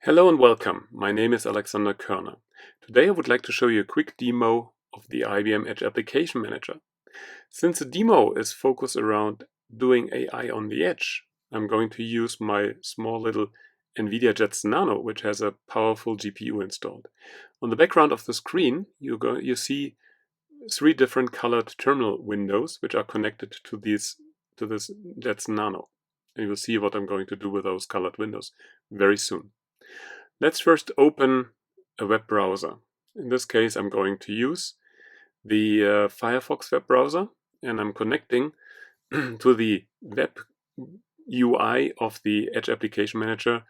Hello and welcome. My name is Alexander Körner. Today I would like to show you a quick demo of the IBM Edge Application Manager. Since the demo is focused around doing AI on the edge, I'm going to use my small little Nvidia Jetson Nano, which has a powerful GPU installed. On the background of the screen, you see three different colored terminal windows which are connected to this Jetson Nano. And you will see what I'm going to do with those colored windows very soon. Let's first open a web browser. In this case, I'm going to use the Firefox web browser, and I'm connecting to the web UI of the Edge Application Manager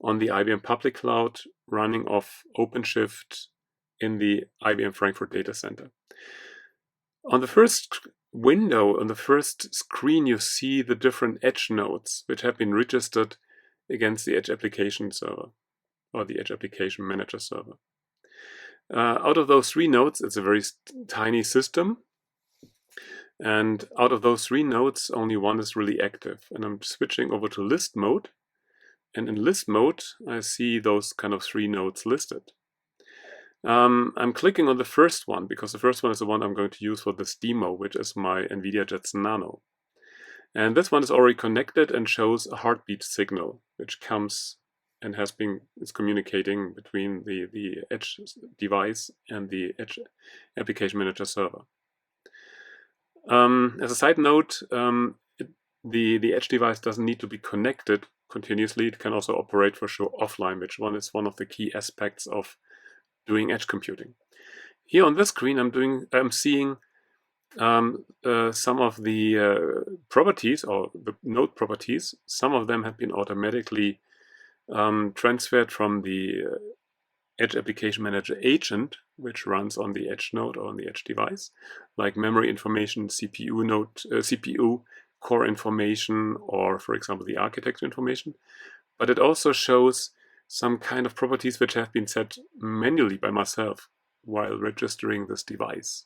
on the IBM public cloud running off OpenShift in the IBM Frankfurt data center. On the first window, on the first screen, you see the different Edge nodes which have been registered against the Edge Application server, or the Edge Application Manager server. Out of those three nodes, it's a very tiny system. And out of those three nodes, only one is really active. And I'm switching over to list mode. And in list mode, I see those kind of three nodes listed. I'm clicking on the first one because the first one is the one I'm going to use for this demo, which is my Nvidia Jetson Nano. And this one is already connected and shows a heartbeat signal, which comes and is communicating between the Edge device and the Edge Application Manager server. As a side note, the Edge device doesn't need to be connected continuously. It can also operate for sure offline, which is one of the key aspects of doing edge computing. Here on this screen, I'm seeing some of the properties, or the node properties. Some of them have been automatically transferred from the Edge Application Manager agent, which runs on the Edge node or on the Edge device, like memory information, CPU core information, or for example the architecture information. But it also shows some kind of properties which have been set manually by myself while registering this device.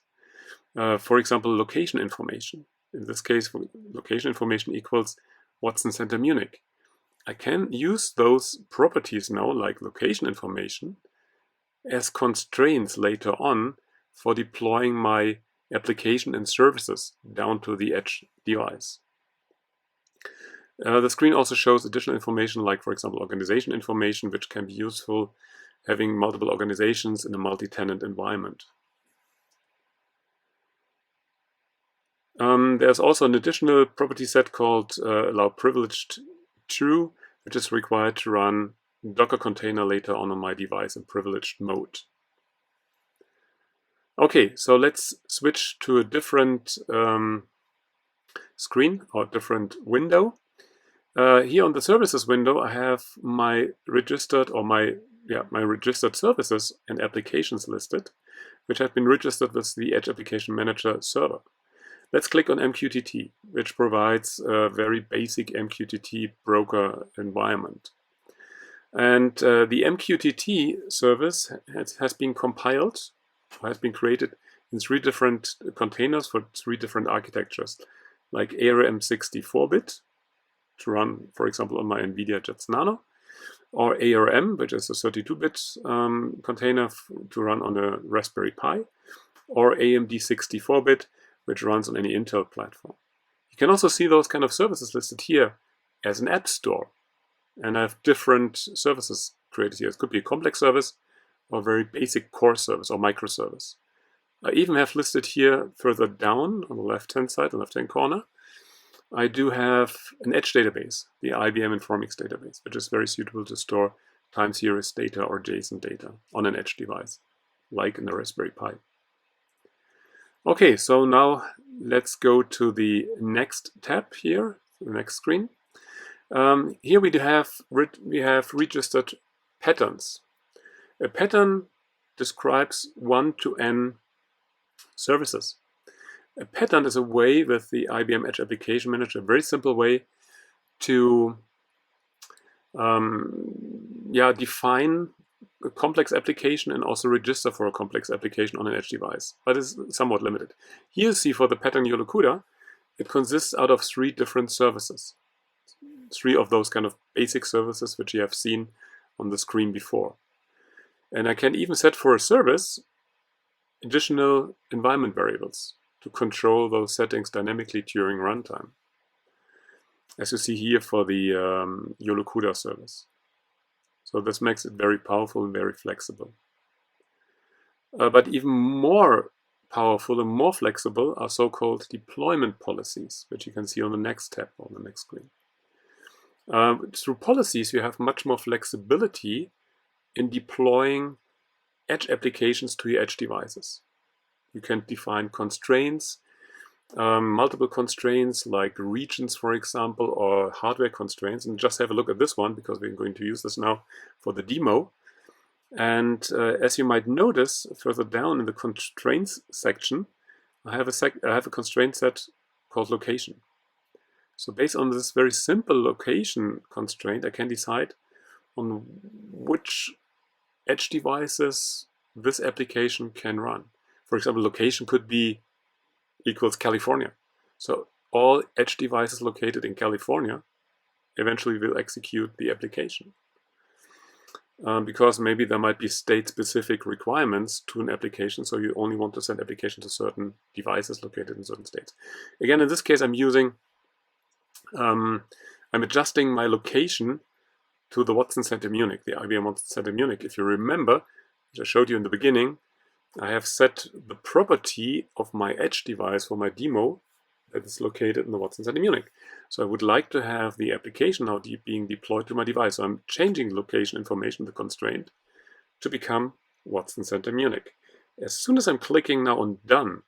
For example, location information. In this case, location information equals Watson Center Munich. I can use those properties now, like location information, as constraints later on for deploying my application and services down to the Edge device. The screen also shows additional information, like, for example, organization information, which can be useful having multiple organizations in a multi-tenant environment. There's also an additional property set called allow privileged true, which is required to run Docker container later on my device in privileged mode. Okay, so let's switch to a different screen or different window. Here on the services window, I have my registered registered services and applications listed, which have been registered with the Edge Application Manager server. Let's click on MQTT, which provides a very basic MQTT broker environment. And the MQTT service has been compiled, has been created in three different containers for three different architectures, like ARM 64-bit to run, for example, on my Nvidia Jetson Nano, or ARM, which is a 32-bit container to run on a Raspberry Pi, or AMD 64-bit, which runs on any Intel platform. You can also see those kind of services listed here as an app store. And I have different services created here. It could be a complex service or a very basic core service or microservice. I even have listed here further down on the left-hand side, the left-hand corner, I do have an Edge database, the IBM Informix database, which is very suitable to store time series data or JSON data on an Edge device, like in the Raspberry Pi. Okay, so now let's go to the next tab here, the next screen. Here we have registered patterns. A pattern describes 1 to n services. A pattern is a way with the IBM Edge Application Manager, a very simple way to define a complex application and also register for a complex application on an Edge device, but it's somewhat limited. Here you see for the pattern Yolokuda, it consists out of three different services. Three of those kind of basic services which you have seen on the screen before. And I can even set for a service additional environment variables to control those settings dynamically during runtime, as you see here for the YOLO CUDA service. So this makes it very powerful and very flexible. But even more powerful and more flexible are so-called deployment policies, which you can see on the next tab on the next screen. Through policies, you have much more flexibility in deploying edge applications to your edge devices. You can define constraints, multiple constraints like regions, for example, or hardware constraints. And just have a look at this one because we're going to use this now for the demo. And as you might notice further down in the constraints section, I have a constraint set called location. So based on this very simple location constraint, I can decide on which edge devices this application can run. For example, location could be equals California. So all edge devices located in California eventually will execute the application. Because maybe there might be state-specific requirements to an application, so you only want to send application to certain devices located in certain states. Again, in this case, I'm adjusting my location to the Watson Center Munich, the IBM Watson Center Munich. If you remember, which I showed you in the beginning, I have set the property of my edge device for my demo that is located in the Watson Center Munich. So I would like to have the application now being deployed to my device. So I'm changing location information, the constraint, to become Watson Center Munich. As soon as I'm clicking now on Done,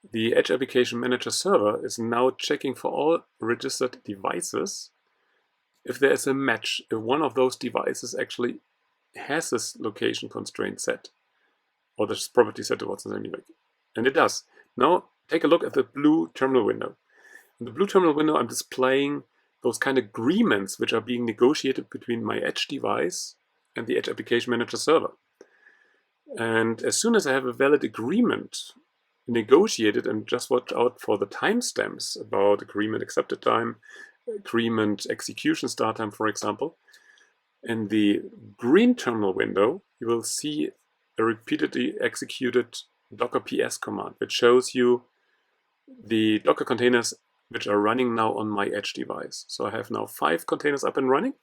the Edge Application Manager server is now checking for all registered devices if there is a match, if one of those devices actually has this location constraint set, or this property set to Watson Center Munich. And it does. Now take a look at the blue terminal window. In the blue terminal window, I'm displaying those kind of agreements which are being negotiated between my edge device and the Edge Application Manager server. And as soon as I have a valid agreement negotiated, and just watch out for the timestamps about agreement accepted time, agreement execution start time, for example, in the green terminal window, you will see a repeatedly executed Docker PS command, which shows you the Docker containers which are running now on my edge device. So I have now 5 containers up and running,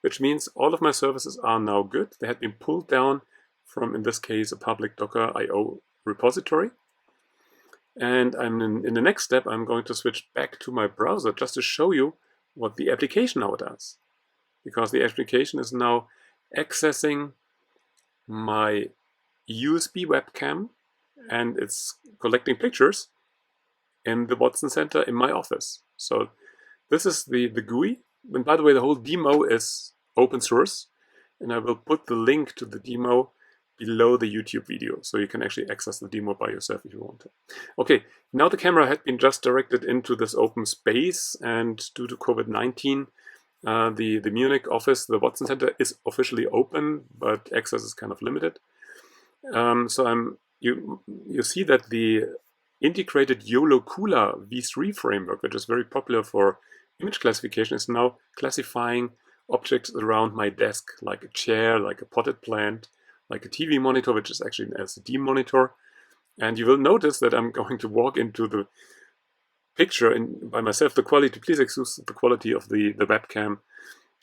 which means all of my services are now good. They had been pulled down from, in this case, a public Docker IO repository. And in the next step, I'm going to switch back to my browser just to show you what the application now does. Because the application is now accessing my USB webcam and it's collecting pictures in the Watson Center in my office. So this is the GUI. And by the way, the whole demo is open source. And I will put the link to the demo below the YouTube video, so you can actually access the demo by yourself if you want to. Okay, now the camera had been just directed into this open space, and due to COVID-19, the Munich office, the Watson Center, is officially open, but access is kind of limited. So you see that the integrated YOLO CUDA v3 framework, which is very popular for image classification, is now classifying objects around my desk, like a chair, like a potted plant, like a TV monitor, which is actually an LCD monitor. And you will notice that I'm going to walk into the picture by myself. The quality, please excuse the quality of the webcam.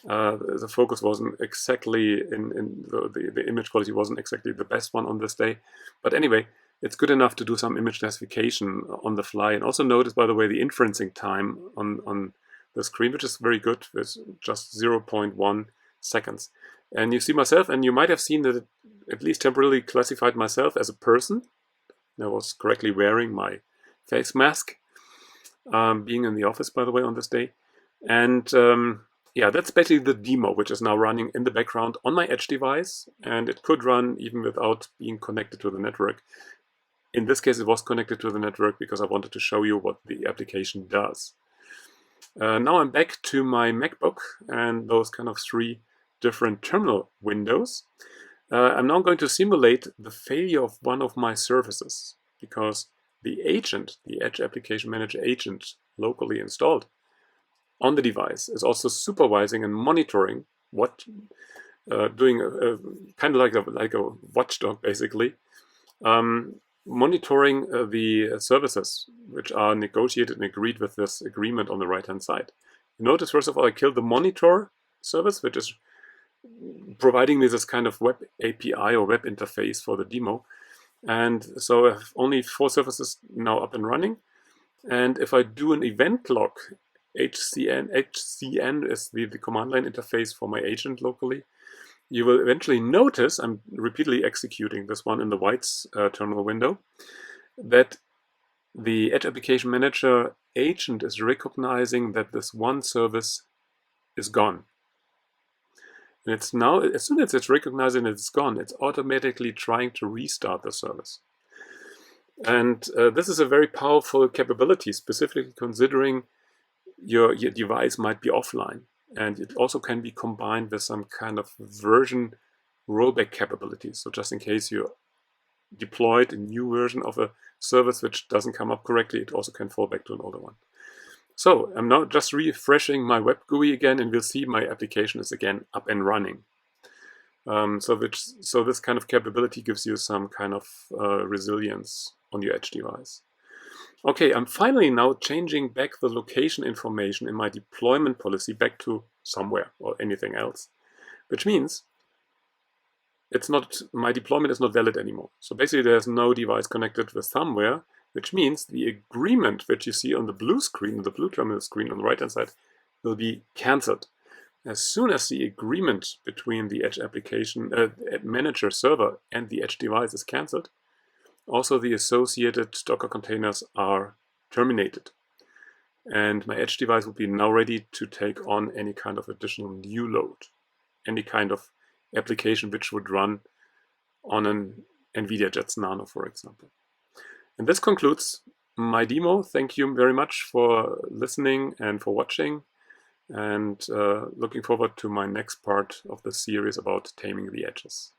The focus wasn't exactly the image quality wasn't exactly the best one on this day. But anyway, it's good enough to do some image classification on the fly. And also notice, by the way, the inferencing time on the screen, which is very good, with just 0.1 seconds. And you see myself, and you might have seen that it at least temporarily classified myself as a person. I was correctly wearing my face mask, being in the office, by the way, on this day. And yeah, that's basically the demo, which is now running in the background on my edge device, and it could run even without being connected to the network. In this case, it was connected to the network because I wanted to show you what the application does. Now I'm back to my MacBook and those kind of 3 different terminal windows. I'm now going to simulate the failure of one of my services, because the agent, the Edge Application Manager agent locally installed on the device, is also supervising and monitoring what doing kind of like a watchdog, basically, monitoring the services which are negotiated and agreed with this agreement on the right-hand side. Notice, first of all, I killed the monitor service, which is providing me this kind of web API or web interface for the demo. And so I have only 4 services now up and running. And if I do an event log, HCN is the command line interface for my agent locally, you will eventually notice, I'm repeatedly executing this one in the white terminal window, that the Edge Application Manager agent is recognizing that this one service is gone. And it's now, as soon as it's recognizing that it's gone, it's automatically trying to restart the service. And this is a very powerful capability, specifically considering your device might be offline. And it also can be combined with some kind of version rollback capabilities. So just in case you deployed a new version of a service which doesn't come up correctly, it also can fall back to an older one. So I'm now just refreshing my web GUI again, and we'll see my application is again up and running. So this kind of capability gives you some kind of resilience on your edge device. Okay, I'm finally now changing back the location information in my deployment policy back to somewhere or anything else, which means my deployment is not valid anymore. So basically there's no device connected with somewhere, which means the agreement which you see on the blue screen, the blue terminal screen on the right-hand side, will be cancelled. As soon as the agreement between the Edge Application Manager server and the Edge device is cancelled, also the associated Docker containers are terminated. And my Edge device will be now ready to take on any kind of additional new load, any kind of application which would run on an Nvidia Jetson Nano, for example. And this concludes my demo. Thank you very much for listening and for watching, and looking forward to my next part of the series about taming the edges.